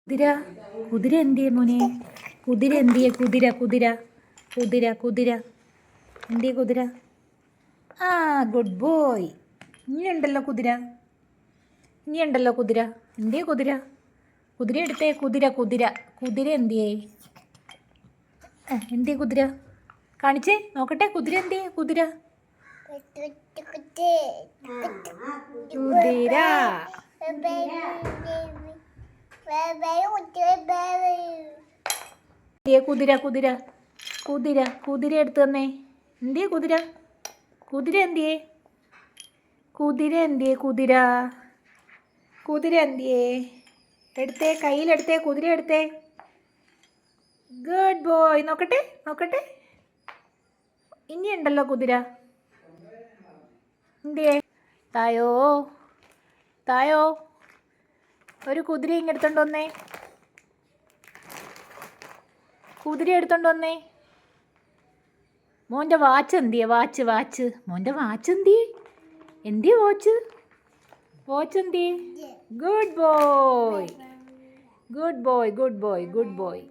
കുതിര കുതിര എന്തിയെ മോനെ? കുതിര എന്തിയെ? കുതിര കുതിര കുതിര കുതിര എന്തിയെ കുതിര? ആ ഗുഡ് ബോയ്. ഇനിയുണ്ടല്ലോ കുതിര, ഇനിയുണ്ടല്ലോ കുതിര. എന്തിയെ കുതിര? കുതിര എടുത്തേ. കുതിര കുതിര കുതിര എന്തിയെ? എന്തിയെ കുതിര? കാണിച്ചേ നോക്കട്ടെ. കുതിര എന്തിയെ? കുതിര കുതിര കുതിര കുതിര കുതിര കുതിര എടുത്തു തന്നേ. എന്തിയെ കുതിര? കുതിര എന്തിയെ? കുതിര എന്തിയെ? കുതിര കുതിര എന്തിയെ? എടുത്തേ, കയ്യിലെടുത്തേ. കുതിര എടുത്തേ. Good boy. നോക്കട്ടെ നോക്കട്ടെ. ഇനിയുണ്ടല്ലോ കുതിര. എന്തിയെ? തായോ തായോ. ഒരു കുതിര ഇങ്ങെടുത്തോണ്ട് വന്നേ. കുതിര എടുത്തോണ്ട് വന്നേ. മോൻ്റെ വാച്ച് എന്തിയെ? Watch watch. മോൻ്റെ വാച്ച് എന്തിയെ? എന്തിയെ വാച്ച്? വാച്ച് എന്തിയെ? Good boy good boy good boy good boy.